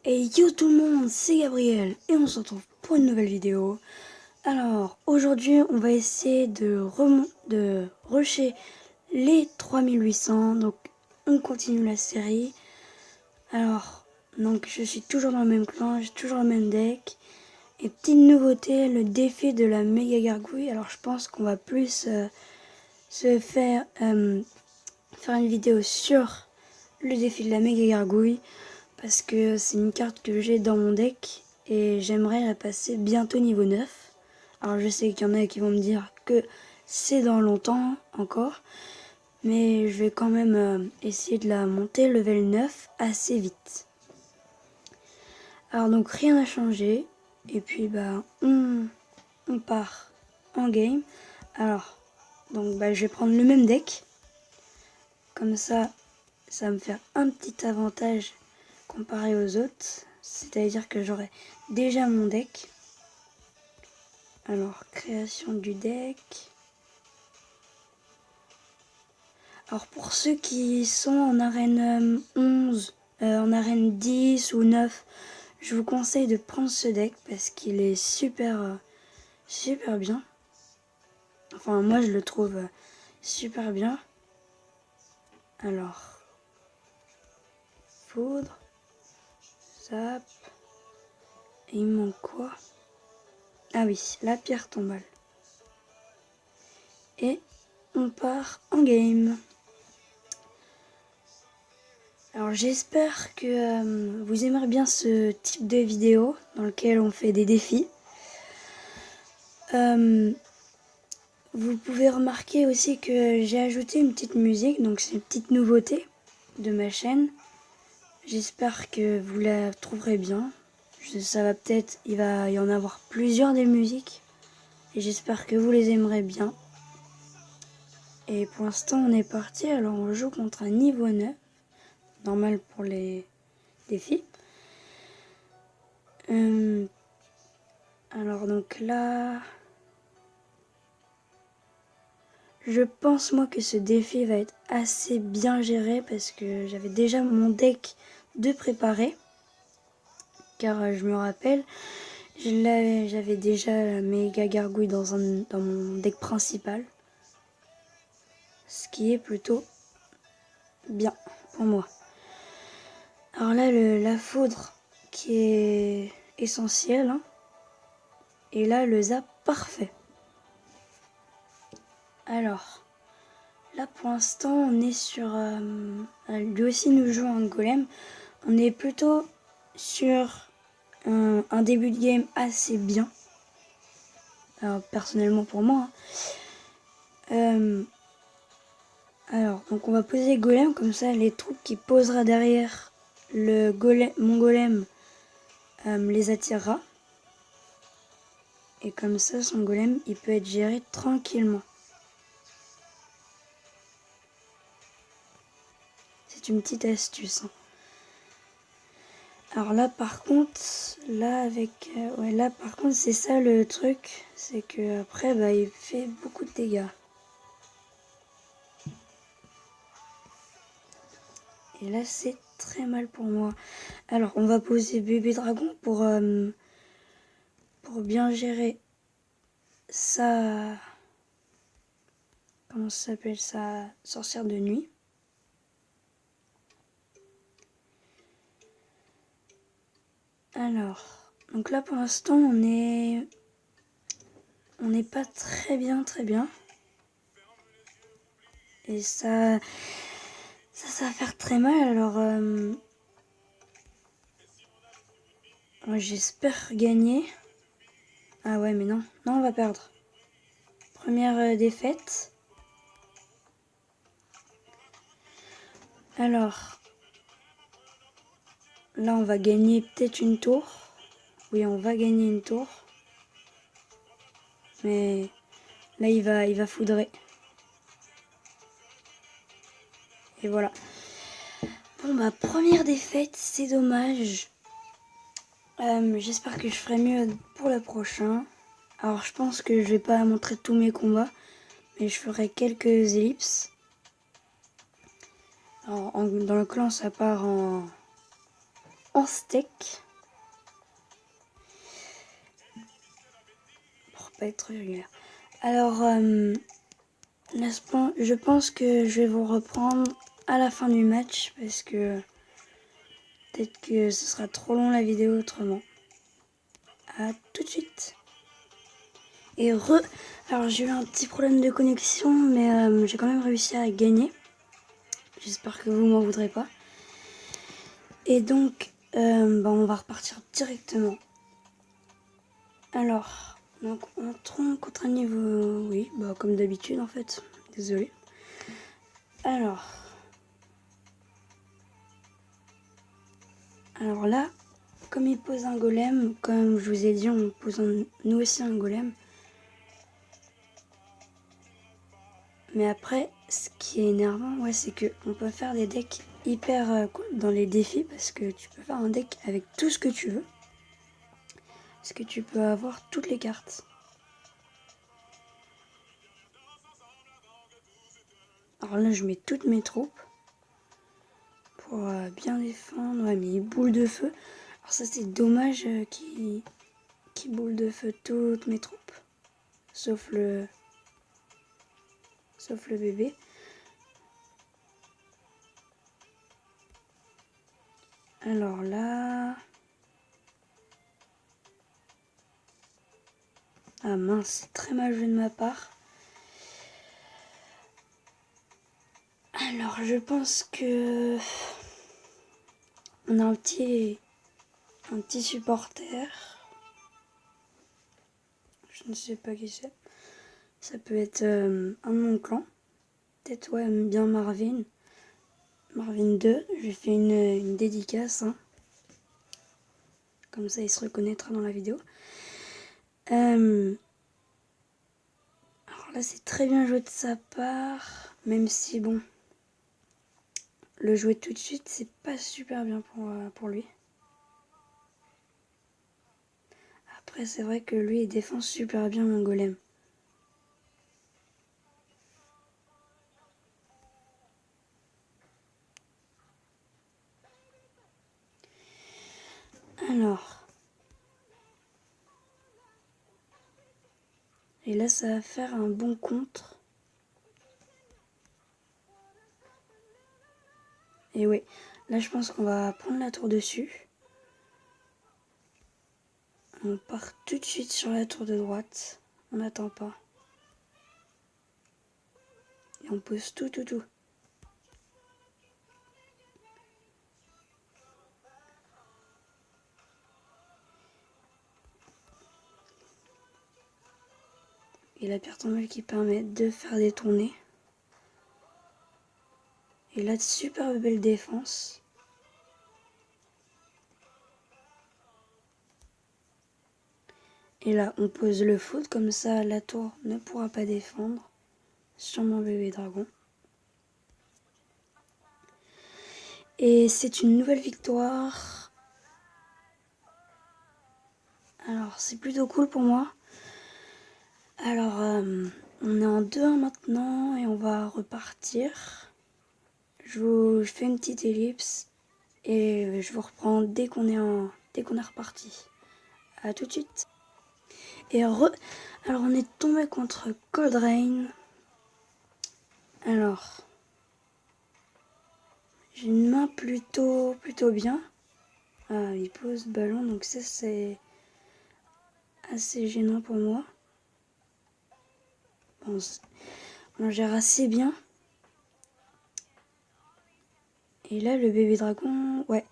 Et yo tout le monde, c'est Gabriel et on se retrouve pour une nouvelle vidéo. Alors aujourd'hui on va essayer de rusher les 3800, donc on continue la série. Alors donc je suis toujours dans le même clan, j'ai toujours le même deck. Et petite nouveauté, le défi de la méga gargouille. Alors je pense qu'on va plus se faire une vidéo sur le défi de la méga gargouille. Parce que c'est une carte que j'ai dans mon deck et j'aimerais la passer bientôt niveau 9. Alors je sais qu'il y en a qui vont me dire que c'est dans longtemps encore, mais je vais quand même essayer de la monter level 9 assez vite. Alors donc rien n'a changé et puis on part en game. Alors donc je vais prendre le même deck, comme ça va me faire un petit avantage comparé aux autres, c'est-à-dire que j'aurai déjà mon deck. Alors, création du deck. Alors, pour ceux qui sont en arène 11, en arène 10 ou 9, je vous conseille de prendre ce deck parce qu'il est super bien. Enfin, moi, je le trouve super bien. Alors, foudre, zap, et il manque quoi? Ah oui, la pierre tombale. Et on part en game. Alors j'espère que vous aimerez bien ce type de vidéo dans lequel on fait des défis. Vous pouvez remarquer aussi que j'ai ajouté une petite musique, donc c'est une petite nouveauté de ma chaîne. J'espère que vous la trouverez bien. Ça va peut-être, il va y en avoir plusieurs des musiques. Et j'espère que vous les aimerez bien. Et pour l'instant on est parti, alors on joue contre un niveau 9. Normal pour les défis. Alors donc là, je pense moi que ce défi va être assez bien géré parce que j'avais déjà mon deck de préparer. Car je me rappelle, j'avais déjà la méga gargouille dans mon deck principal. Ce qui est plutôt bien pour moi. Alors là, la foudre qui est essentielle. Hein. Et là, le zap parfait. Alors, là pour l'instant, on est sur... lui aussi nous joue un golem. On est plutôt sur un début de game assez bien. Alors, personnellement pour moi. Alors, donc on va poser golem, comme ça les troupes qui posera derrière mon golem les attirera. Et comme ça, son golem, il peut être géré tranquillement. C'est une petite astuce. Hein. Alors là, par contre, c'est ça le truc, c'est que après, il fait beaucoup de dégâts. Et là, c'est très mal pour moi. Alors, on va poser bébé dragon pour bien gérer sa... Comment ça s'appelle? Sa sorcière de nuit. Alors, donc là, pour l'instant, on n'est pas très bien. Et ça va faire très mal. Alors, j'espère gagner. Ah ouais, mais non, on va perdre. Première défaite. Alors, là, on va gagner peut-être une tour. Oui, on va gagner une tour. Mais là, il va foudrer. Et voilà. Bon, première défaite, c'est dommage. J'espère que je ferai mieux pour le prochain. Alors, je pense que je vais pas montrer tous mes combats, mais je ferai quelques ellipses. Alors, dans le clan, ça part en en steak. Pour pas être régulière. Alors, je pense que je vais vous reprendre à la fin du match parce que peut-être que ce sera trop long la vidéo autrement. À tout de suite. Et alors j'ai eu un petit problème de connexion, mais j'ai quand même réussi à gagner. J'espère que vous m'en voudrez pas. Et donc, on va repartir directement. Alors, donc entrons contre un niveau, oui, comme d'habitude en fait. Désolée. Alors là, comme il pose un golem, comme je vous ai dit, on pose nous aussi un golem. Mais après, ce qui est énervant, ouais, c'est qu'on peut faire des decks hyper cool dans les défis parce que tu peux faire un deck avec tout ce que tu veux. Parce que tu peux avoir toutes les cartes. Alors là, je mets toutes mes troupes pour bien défendre. Ouais, mais boule de feu. Alors ça, c'est dommage qui boule de feu toutes mes troupes. Sauf le bébé. Alors là... Ah mince, c'est très mal joué de ma part. Alors je pense que... On a un petit supporter. Je ne sais pas qui c'est. Ça peut être un de mon clan. Peut-être, ouais, bien Marvin. Marvin 2. Je lui fais une dédicace. Hein. Comme ça, il se reconnaîtra dans la vidéo. Alors là, c'est très bien joué de sa part. Même si, bon, le jouer tout de suite, c'est pas super bien pour lui. Après, c'est vrai que lui, il défend super bien mon golem. Alors. Et là, ça va faire un bon contre. Et oui, là, je pense qu'on va prendre la tour dessus. On part tout de suite sur la tour de droite. On n'attend pas. Et on pose tout. Et la pierre tombale qui permet de faire des tournées. Et là, de super belle défense. Et là, on pose le foot, comme ça la tour ne pourra pas défendre sur mon bébé dragon. Et c'est une nouvelle victoire. Alors, c'est plutôt cool pour moi. Alors, on est en 2-1 maintenant et on va repartir. Je fais une petite ellipse et je vous reprends dès qu'on est reparti. À tout de suite. Et alors on est tombé contre Coldrain. Alors, j'ai une main plutôt bien. Ah, il pose ballon, donc ça c'est assez gênant pour moi. Bon, on gère assez bien. Et là, le bébé dragon, ouais,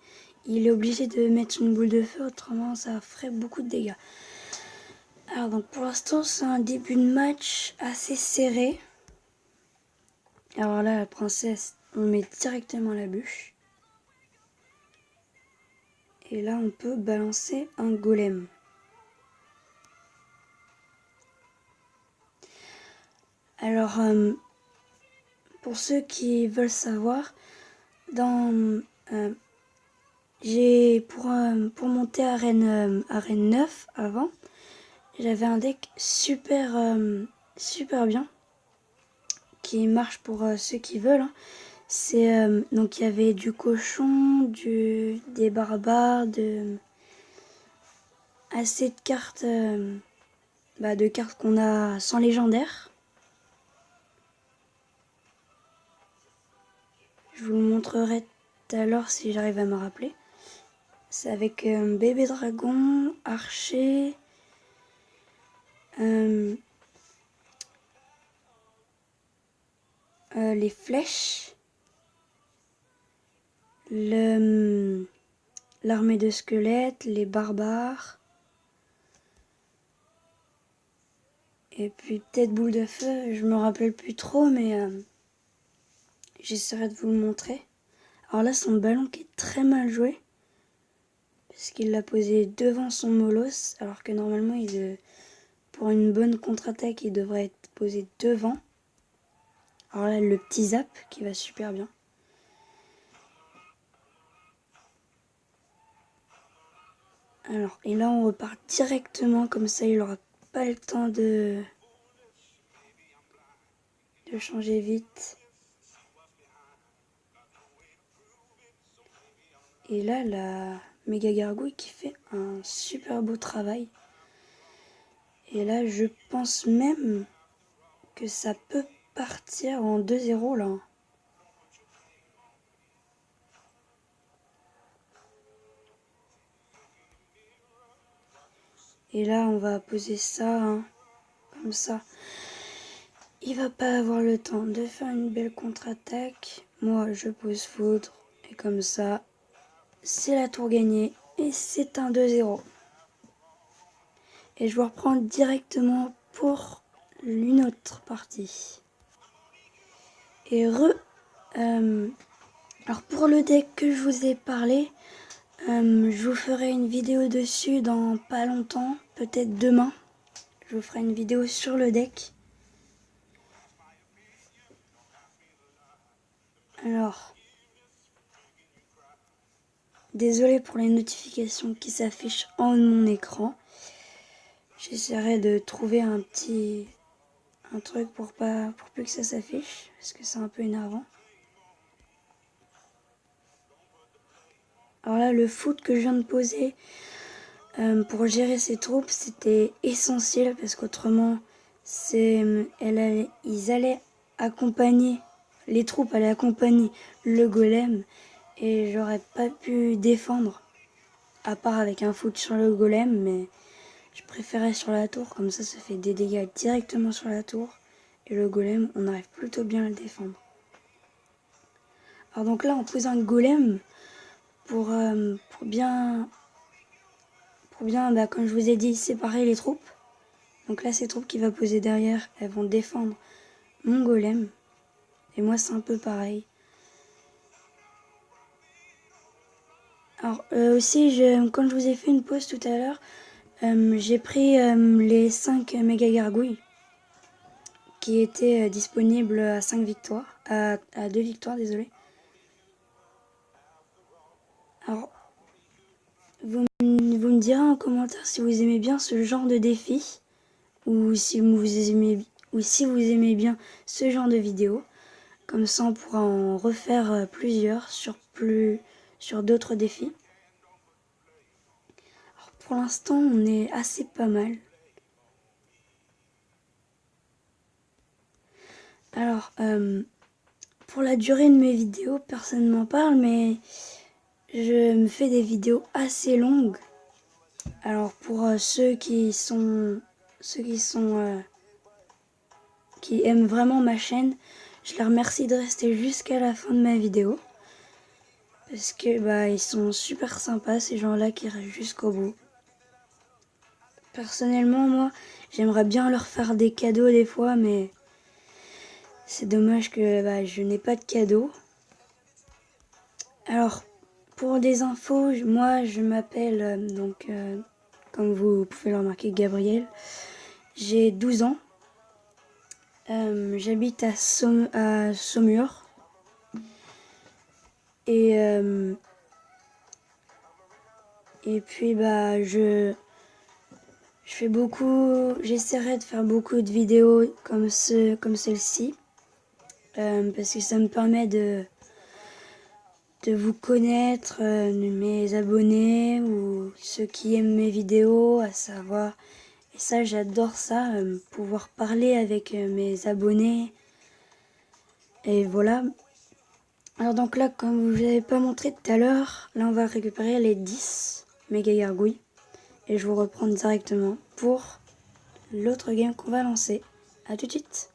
il est obligé de mettre une boule de feu, autrement ça ferait beaucoup de dégâts. Alors donc pour l'instant, c'est un début de match assez serré. Alors là, la princesse, on met directement la bûche. Et là, on peut balancer un golem. Alors, pour ceux qui veulent savoir, j'ai pour monter à arène 9 avant, j'avais un deck super bien qui marche pour ceux qui veulent. Hein. Donc il y avait du cochon, des barbares, assez de cartes, de cartes qu'on a sans légendaire. Je vous le montrerai tout à l'heure si j'arrive à me rappeler. C'est avec bébé dragon, archer, les flèches, l'armée de squelettes, les barbares, et puis peut-être boule de feu, je me rappelle plus trop, mais j'essaierai de vous le montrer. Alors là, son ballon qui est très mal joué, parce qu'il l'a posé devant son molosse, alors que normalement, pour une bonne contre-attaque, il devrait être posé devant. Alors là, le petit zap qui va super bien. Alors, et là, on repart directement, comme ça, il n'aura pas le temps de changer vite. Et là, la méga gargouille qui fait un super beau travail. Et là, je pense même que ça peut partir en 2-0 là. Et là, on va poser ça, hein, comme ça. Il va pas avoir le temps de faire une belle contre-attaque. Moi, je pose foudre. Et comme ça, c'est la tour gagnée. Et c'est un 2-0. Et je vous reprends directement pour une autre partie. Et alors pour le deck que je vous ai parlé, je vous ferai une vidéo dessus dans pas longtemps, peut-être demain. Je vous ferai une vidéo sur le deck. Alors, désolé pour les notifications qui s'affichent en haut de mon écran. J'essaierai de trouver un truc pour plus que ça s'affiche, parce que c'est un peu énervant. Alors là, le foot que je viens de poser pour gérer ses troupes, c'était essentiel parce qu'autrement, ils allaient accompagner, les troupes allaient accompagner le golem et j'aurais pas pu défendre, à part avec un foot sur le golem, mais je préférais sur la tour, comme ça fait des dégâts directement sur la tour et le golem, on arrive plutôt bien à le défendre. Alors donc là, on pose un golem pour bien, comme je vous ai dit, séparer les troupes. Donc là, ces troupes qu'il va poser derrière, elles vont défendre mon golem. Et moi, c'est un peu pareil. Alors aussi, quand je vous ai fait une pause tout à l'heure, j'ai pris les 5 méga gargouilles qui étaient disponibles à 5 victoires, à 2 victoires, désolé. Alors, vous me direz en commentaire si vous aimez bien ce genre de défi ou si vous aimez bien ce genre de vidéo. Comme ça, on pourra en refaire plusieurs sur d'autres défis. Alors, pour l'instant, on est assez pas mal. Alors, pour la durée de mes vidéos, personne ne m'en parle, mais je me fais des vidéos assez longues. Alors, pour qui aiment vraiment ma chaîne, je les remercie de rester jusqu'à la fin de ma vidéo. Parce que ils sont super sympas, ces gens-là qui restent jusqu'au bout. Personnellement, moi, j'aimerais bien leur faire des cadeaux des fois, mais c'est dommage que je n'ai pas de cadeaux. Alors, pour des infos, moi, je m'appelle, comme vous pouvez le remarquer, Gabriel. J'ai 12 ans. J'habite à Saumur. Et puis, j'essaierai de faire beaucoup de vidéos comme celle-ci. Parce que ça me permet de vous connaître, mes abonnés ou ceux qui aiment mes vidéos, à savoir. Et ça, j'adore ça, pouvoir parler avec mes abonnés. Et voilà. Alors donc là, comme je vous avais pas montré tout à l'heure, là on va récupérer les 10 méga gargouilles. Et je vous reprends directement pour l'autre game qu'on va lancer. A tout de suite.